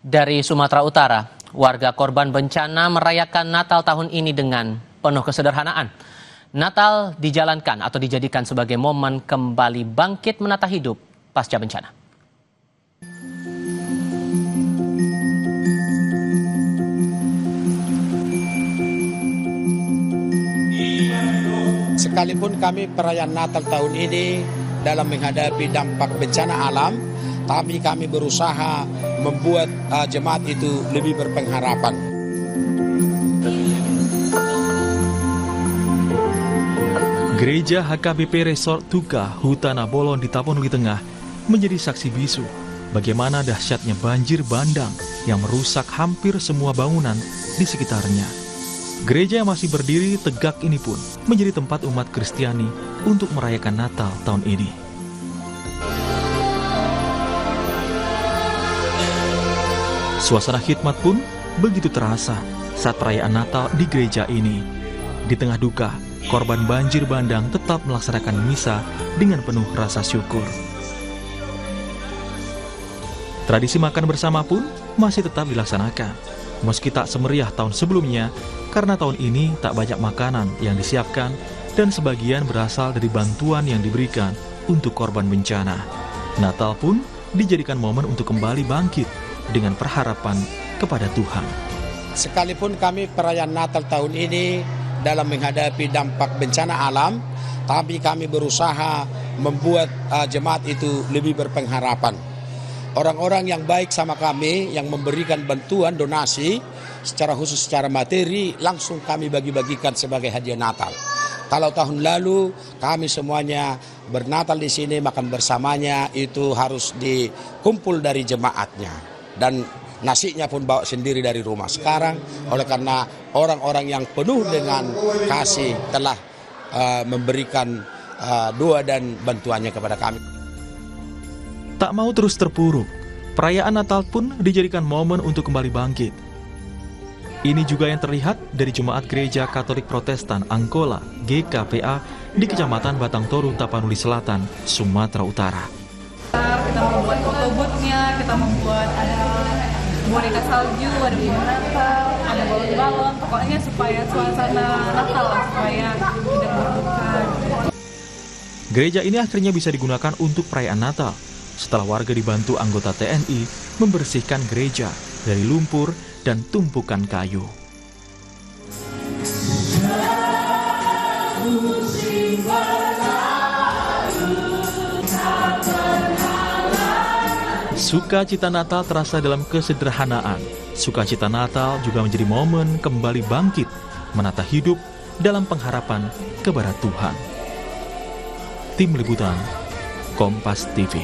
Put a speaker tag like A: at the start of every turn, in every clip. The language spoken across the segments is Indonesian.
A: Dari Sumatera Utara, warga korban bencana merayakan Natal tahun ini dengan penuh kesederhanaan. Natal dijalankan atau dijadikan sebagai momen kembali bangkit menata hidup pasca bencana.
B: Sekalipun kami perayaan Natal tahun ini dalam menghadapi dampak bencana alam, tapi kami berusaha membuat jemaat itu lebih berpengharapan.
C: Gereja HKBP Resort Tuka, Hutana Bolon di Tapanuli Tengah menjadi saksi bisu bagaimana dahsyatnya banjir bandang yang merusak hampir semua bangunan di sekitarnya. Gereja yang masih berdiri tegak ini pun menjadi tempat umat Kristiani untuk merayakan Natal tahun ini. Suasana khidmat pun begitu terasa saat perayaan Natal di gereja ini. Di tengah duka, korban banjir bandang tetap melaksanakan misa dengan penuh rasa syukur. Tradisi makan bersama pun masih tetap dilaksanakan, meski tak semeriah tahun sebelumnya, karena tahun ini tak banyak makanan yang disiapkan dan sebagian berasal dari bantuan yang diberikan untuk korban bencana. Natal pun dijadikan momen untuk kembali bangkit dengan perharapan kepada Tuhan.
B: Sekalipun kami perayaan Natal tahun ini dalam menghadapi dampak bencana alam, tapi kami berusaha membuat jemaat itu lebih berpengharapan. Orang-orang yang baik sama kami, yang memberikan bantuan donasi, secara khusus secara materi, langsung kami bagi-bagikan sebagai hadiah Natal. Kalau tahun lalu kami semuanya bernatal di sini, makan bersamanya, itu harus dikumpul dari jemaatnya. Dan nasinya pun bawa sendiri dari rumah. Sekarang oleh karena orang-orang yang penuh dengan kasih telah memberikan doa dan bantuannya kepada kami.
C: Tak mau terus terpuruk, perayaan Natal pun dijadikan momen untuk kembali bangkit. Ini juga yang terlihat dari Jemaat Gereja Katolik Protestan Angkola (GKPA) di Kecamatan Batang Toru, Tapanuli Selatan, Sumatera Utara.
D: Kita membuat fotobootnya, kita membuat ada boneka salju, ada bunga Natal, ada balon-balon, pokoknya supaya suasana Natal supaya tidak berduka.
C: Gereja ini akhirnya bisa digunakan untuk perayaan Natal setelah warga dibantu anggota TNI membersihkan gereja dari lumpur dan tumpukan kayu. Sukacita Natal terasa dalam kesederhanaan. Sukacita Natal juga menjadi momen kembali bangkit, menata hidup dalam pengharapan kepada Tuhan. Tim Liputan, Kompas TV.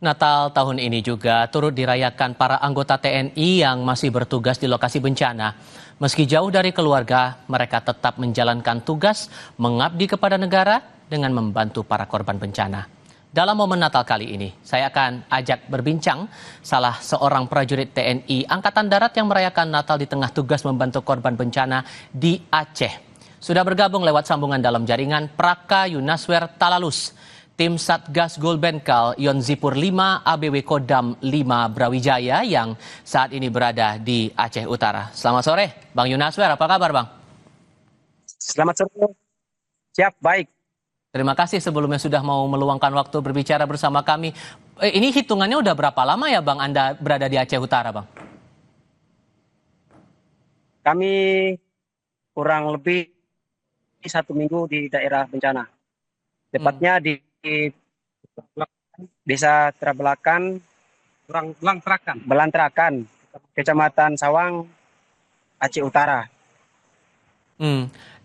A: Natal tahun ini juga turut dirayakan para anggota TNI yang masih bertugas di lokasi bencana. Meski jauh dari keluarga, mereka tetap menjalankan tugas mengabdi kepada negara dengan membantu para korban bencana. Dalam momen Natal kali ini, saya akan ajak berbincang salah seorang prajurit TNI Angkatan Darat yang merayakan Natal di tengah tugas membantu korban bencana di Aceh. Sudah bergabung lewat sambungan dalam jaringan Praka Yunaswer Talalus. Tim Satgas Gulbenkal Yonzipur 5 ABW Kodam 5 Brawijaya yang saat ini berada di Aceh Utara. Selamat sore, Bang Yunaswer. Apa kabar, Bang?
E: Selamat sore. Siap, baik.
A: Terima kasih sebelumnya sudah mau meluangkan waktu berbicara bersama kami. Ini hitungannya udah berapa lama ya, Bang, Anda berada di Aceh Utara, Bang?
E: Kami kurang lebih 1 minggu di daerah bencana. Tepatnya di Desa Trabelakan, Belantrakan, Kecamatan Sawang, Aceh Utara.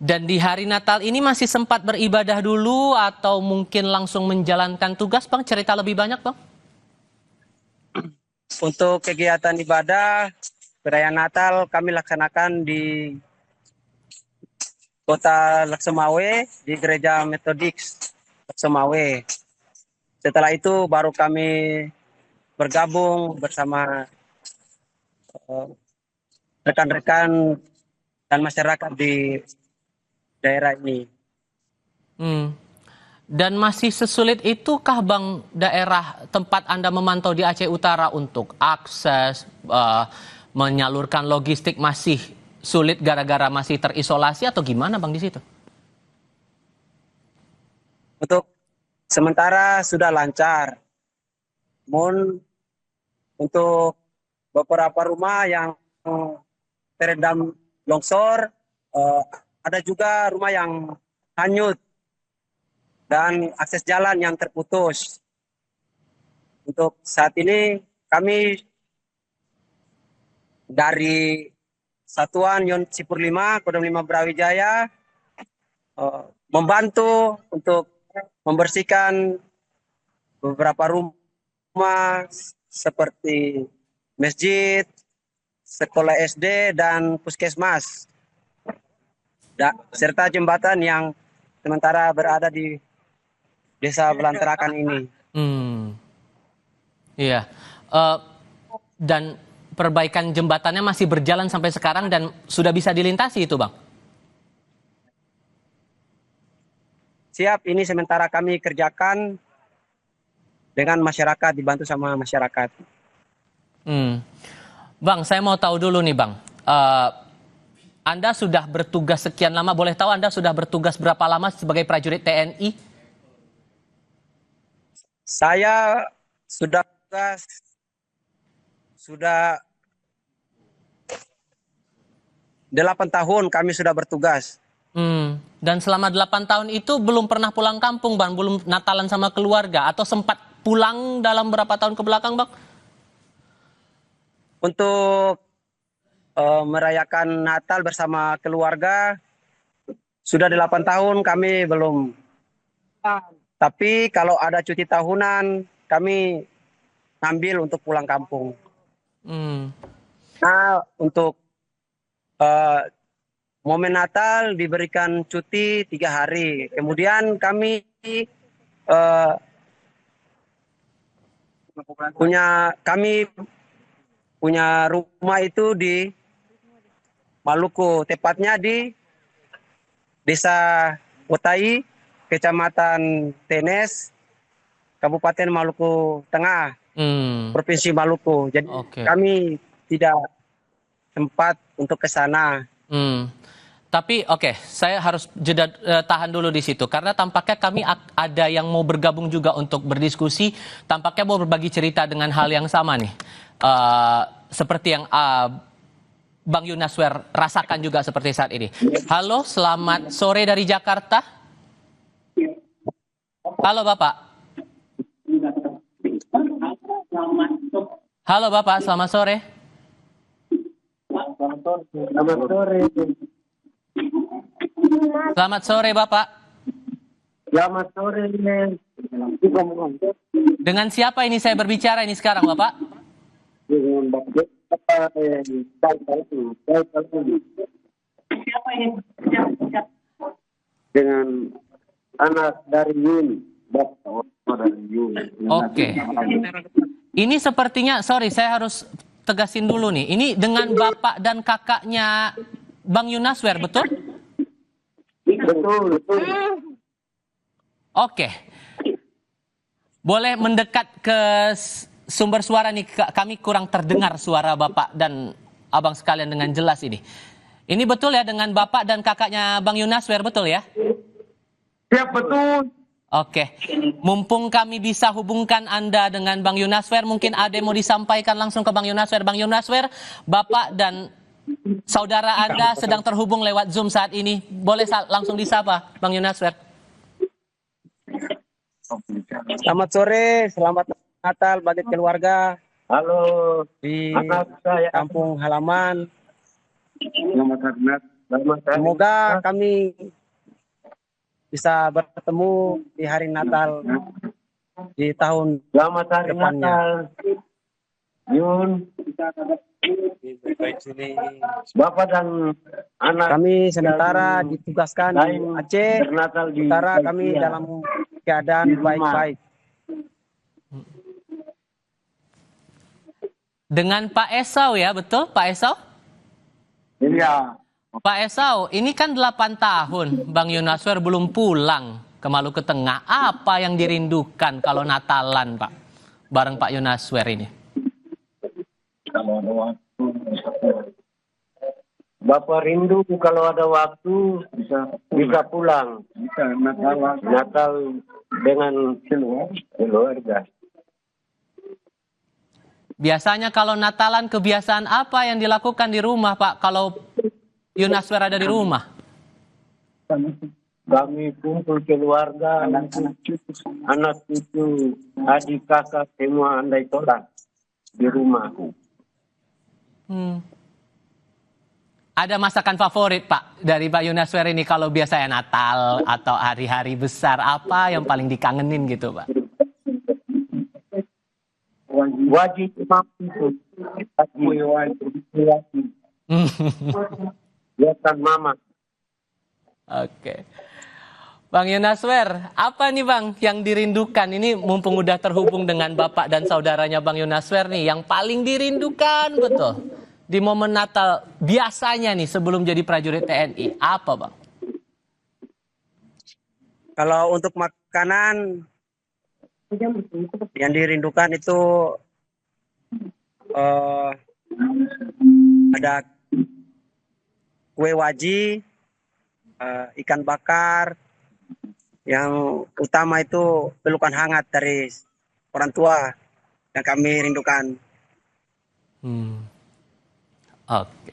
A: Dan di hari Natal ini masih sempat beribadah dulu atau mungkin langsung menjalankan tugas, Bang? Cerita lebih banyak, Bang.
E: Untuk kegiatan ibadah perayaan Natal kami laksanakan di Kota Laksemawe, di Gereja Metodik Laksemawe. Setelah itu baru kami bergabung bersama rekan-rekan dan masyarakat di daerah ini.
A: Dan masih sesulit itukah Bang daerah tempat Anda memantau di Aceh Utara untuk akses, menyalurkan logistik masih sulit gara-gara masih terisolasi atau gimana Bang di situ?
E: Untuk sementara sudah lancar. Namun untuk beberapa rumah yang terendam longsor, ada juga rumah yang hanyut dan akses jalan yang terputus. Untuk saat ini kami dari Satuan Yon Sipur 5, Kodam 5 Brawijaya membantu untuk membersihkan beberapa rumah seperti masjid, sekolah SD, dan puskesmas, serta jembatan yang sementara berada di Desa Belantarakan ini.
A: Iya. Dan perbaikan jembatannya masih berjalan sampai sekarang dan sudah bisa dilintasi itu Bang?
E: Siap, ini sementara kami kerjakan dengan masyarakat, dibantu sama masyarakat.
A: Bang, saya mau tahu dulu nih Bang. Anda sudah bertugas sekian lama, boleh tahu Anda sudah bertugas berapa lama sebagai prajurit TNI?
E: Saya sudah bertugas, sudah 8 tahun kami sudah bertugas.
A: Dan selama 8 tahun itu belum pernah pulang kampung Bang, belum Natalan sama keluarga atau sempat pulang dalam berapa tahun ke belakang Bang?
E: Untuk merayakan Natal bersama keluarga sudah 8 tahun kami belum. Tapi kalau ada cuti tahunan kami ambil untuk pulang kampung. Nah, untuk momen Natal diberikan cuti 3 hari. Kemudian kami punya rumah itu di Maluku, tepatnya di Desa Otai, Kecamatan Tenes, Kabupaten Maluku Tengah, Provinsi Maluku. Jadi kami tidak sempat untuk ke sana.
A: Tapi saya harus tahan dulu di situ karena tampaknya kami ada yang mau bergabung juga untuk berdiskusi, tampaknya mau berbagi cerita dengan hal yang sama nih, seperti yang Bang Yunaswer rasakan juga seperti saat ini. Halo, selamat sore dari Jakarta. Halo Bapak. Halo Bapak, selamat sore. Selamat sore Bapak.
E: Selamat sore.
A: Dengan siapa ini saya berbicara ini sekarang Bapak?
E: Dengan anak dari Yun.
A: Oke. Ini sepertinya, sorry saya harus tegasin dulu nih. Ini dengan bapak dan kakaknya Bang Yunaswer, betul?
E: Betul.
A: Oke. Boleh mendekat ke sumber suara nih, kami kurang terdengar suara bapak dan abang sekalian dengan jelas ini. Ini betul ya dengan bapak dan kakaknya Bang Yunaswer, betul ya?
E: Ya betul.
A: Oke, mumpung kami bisa hubungkan Anda dengan Bang Yunaswer, mungkin ada yang mau disampaikan langsung ke Bang Yunaswer. Bang Yunaswer, Bapak dan saudara Anda sedang terhubung lewat Zoom saat ini. Boleh langsung disapa, Bang Yunaswer.
E: Selamat sore, selamat Natal bagi keluarga. Halo, di kampung halaman. Semoga kami bisa bertemu di hari Natal di tahun depannya. Yun, Bapak dan anak kami sementara ditugaskan di Aceh Utara, kami dalam keadaan baik-baik.
A: Dengan Pak Esau ya, betul Pak Esau?
E: Iya.
A: Pak Esau, ini kan 8 tahun Bang Yunaswer belum pulang. ke Maluku Tengah. Apa yang dirindukan kalau Natalan, Pak? Bareng Pak Yunaswer ini.
F: Kalau ada waktu, Bapak rindu kalau ada waktu bisa pulang. Bisa Natal dengan keluarga.
A: Biasanya kalau Natalan kebiasaan apa yang dilakukan di rumah, Pak? Kalau Yunaswer ada di rumah?
F: Kami kumpul keluarga, anak cucu, adik kakak semua andai tolak di rumah.
A: Ada masakan favorit, Pak, dari Pak Yunaswer ini kalau biasanya Natal atau hari-hari besar, apa yang paling dikangenin gitu, Pak?
F: Wajib mampu. Buatan mama.
A: Oke. Bang Yunaswer, apa nih Bang yang dirindukan? Ini mumpung udah terhubung dengan Bapak dan saudaranya Bang Yunaswer nih, yang paling dirindukan betul di momen Natal biasanya nih sebelum jadi prajurit TNI, apa Bang?
E: Kalau untuk makanan yang dirindukan itu ada kue waji, ikan bakar, yang utama itu pelukan hangat dari orang tua yang kami rindukan.
A: Oke.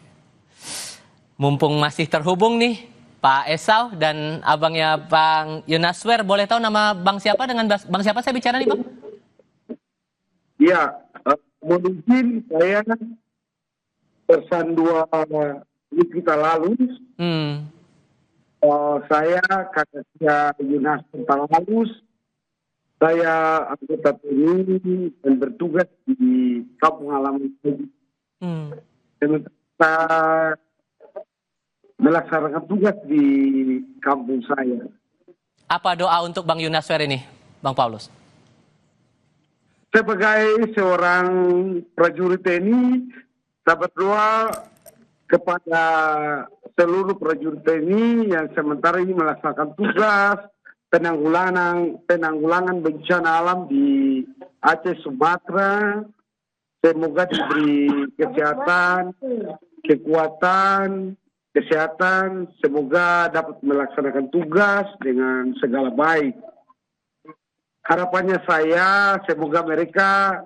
A: Mumpung masih terhubung nih Pak Esau dan abangnya Bang Yunaswer, boleh tahu nama Bang siapa dengan Bang siapa saya bicara nih Bang?
F: Ya, mungkin saya pesan 2 kita lalu. Saya kakaknya Yunaswer Talalus. Saya anggota TNI dan bertugas di kampung halaman. Saya melaksanakan tugas di kampung saya.
A: Apa doa untuk Bang Yunaswer ini, Bang Paulus?
F: Sebagai seorang prajurit TNI, saya berdoa kepada seluruh prajurit TNI yang sementara ini melaksanakan tugas penanggulangan bencana alam di Aceh, Sumatera. Semoga diberi kesehatan, kekuatan, kesehatan, semoga dapat melaksanakan tugas dengan segala baik. Harapannya saya, semoga mereka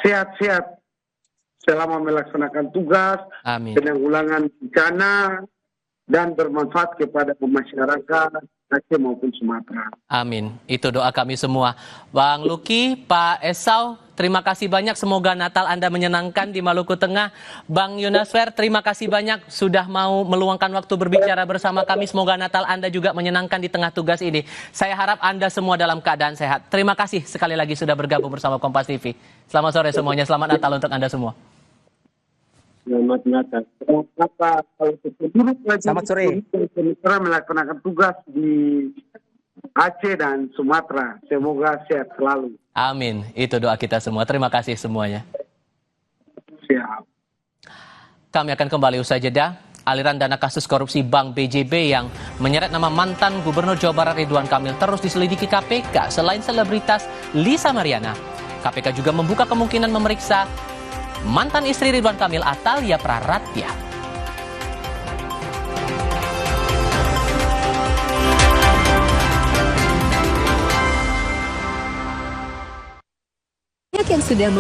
F: sehat-sehat selama melaksanakan tugas, penanggulangan bencana, dan bermanfaat kepada masyarakat Aceh maupun Sumatera.
A: Amin. Itu doa kami semua. Bang Luki, Pak Esau, terima kasih banyak. Semoga Natal Anda menyenangkan di Maluku Tengah. Bang Yunaswer, terima kasih banyak sudah mau meluangkan waktu berbicara bersama kami. Semoga Natal Anda juga menyenangkan di tengah tugas ini. Saya harap Anda semua dalam keadaan sehat. Terima kasih sekali lagi sudah bergabung bersama Kompas TV. Selamat sore semuanya. Selamat Natal untuk Anda semua.
F: Selamat Natal.
E: Selamat sore.
F: Sementara melaksanakan tugas di Aceh dan Sumatera. Semoga sehat selalu.
A: Amin. Itu doa kita semua. Terima kasih semuanya.
F: Siap.
A: Kami akan kembali usai jeda. Aliran dana kasus korupsi Bank BJB yang menyeret nama mantan Gubernur Jawa Barat Ridwan Kamil terus diselidiki KPK. Selain selebritas Lisa Mariana, KPK juga membuka kemungkinan memeriksa mantan istri Ridwan Kamil, Atalia Praratya.
G: Yang sudah